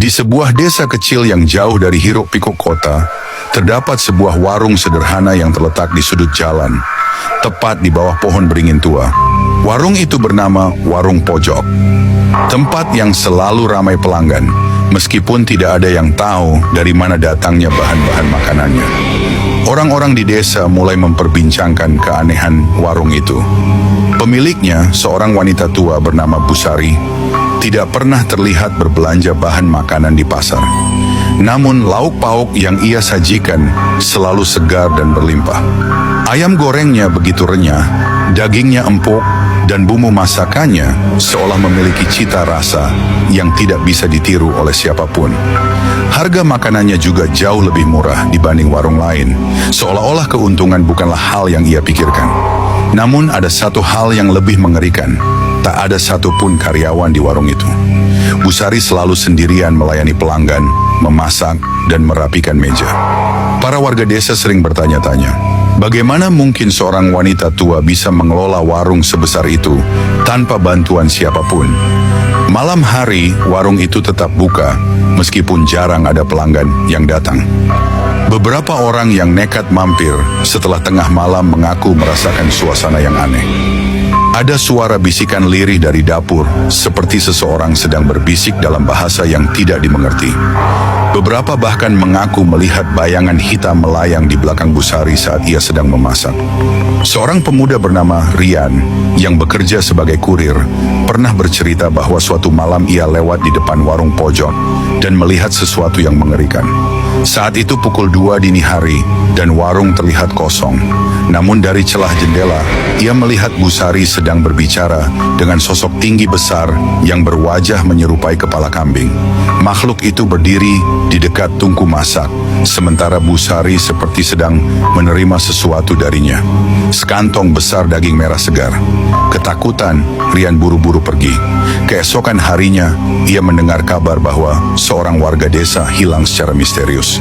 Di sebuah desa kecil yang jauh dari hiruk-pikuk kota, terdapat sebuah warung sederhana yang terletak di sudut jalan, tepat di bawah pohon beringin tua. Warung itu bernama Warung Pojok, tempat yang selalu ramai pelanggan, meskipun tidak ada yang tahu dari mana datangnya bahan-bahan makanannya. Orang-orang di desa mulai memperbincangkan keanehan warung itu. Pemiliknya, seorang wanita tua bernama Busari, tidak pernah terlihat berbelanja bahan makanan di pasar. Namun lauk pauk yang ia sajikan selalu segar dan berlimpah. Ayam gorengnya begitu renyah, dagingnya empuk, dan bumbu masakannya seolah memiliki cita rasa yang tidak bisa ditiru oleh siapapun. Harga makanannya juga jauh lebih murah dibanding warung lain, seolah-olah keuntungan bukanlah hal yang ia pikirkan. Namun ada satu hal yang lebih mengerikan. Tak ada satupun karyawan di warung itu. Busari selalu sendirian melayani pelanggan, memasak, dan merapikan meja. Para warga desa sering bertanya-tanya, bagaimana mungkin seorang wanita tua bisa mengelola warung sebesar itu tanpa bantuan siapapun? Malam hari, warung itu tetap buka, meskipun jarang ada pelanggan yang datang. Beberapa orang yang nekat mampir setelah tengah malam mengaku merasakan suasana yang aneh. Ada suara bisikan lirih dari dapur, seperti seseorang sedang berbisik dalam bahasa yang tidak dimengerti. Beberapa bahkan mengaku melihat bayangan hitam melayang di belakang Busari saat ia sedang memasak. Seorang pemuda bernama Rian, yang bekerja sebagai kurir, pernah bercerita bahwa suatu malam ia lewat di depan warung pojok dan melihat sesuatu yang mengerikan. Saat itu pukul 2 dini hari dan warung terlihat kosong. Namun dari celah jendela, ia melihat Busari sedang berbicara dengan sosok tinggi besar yang berwajah menyerupai kepala kambing. Makhluk itu berdiri di dekat tungku masak, sementara Busari seperti sedang menerima sesuatu darinya. Sekantong besar daging merah segar. Ketakutan, Rian buru-buru pergi. Keesokan harinya, ia mendengar kabar bahwa seorang warga desa hilang secara misterius.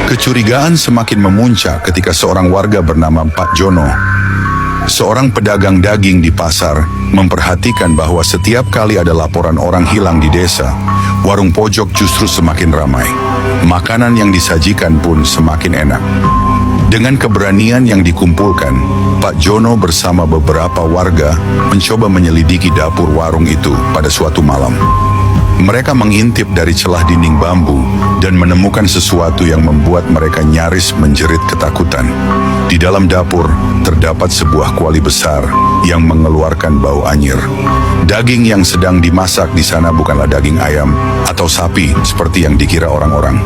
Kecurigaan semakin memuncak ketika seorang warga bernama Pak Jono, seorang pedagang daging di pasar, memperhatikan bahwa setiap kali ada laporan orang hilang di desa, warung pojok justru semakin ramai. Makanan yang disajikan pun semakin enak. Dengan keberanian yang dikumpulkan, Pak Jono bersama beberapa warga mencoba menyelidiki dapur warung itu pada suatu malam. Mereka mengintip dari celah dinding bambu dan menemukan sesuatu yang membuat mereka nyaris menjerit ketakutan. Di dalam dapur terdapat sebuah kuali besar yang mengeluarkan bau anyir. Daging yang sedang dimasak di sana bukanlah daging ayam atau sapi seperti yang dikira orang-orang.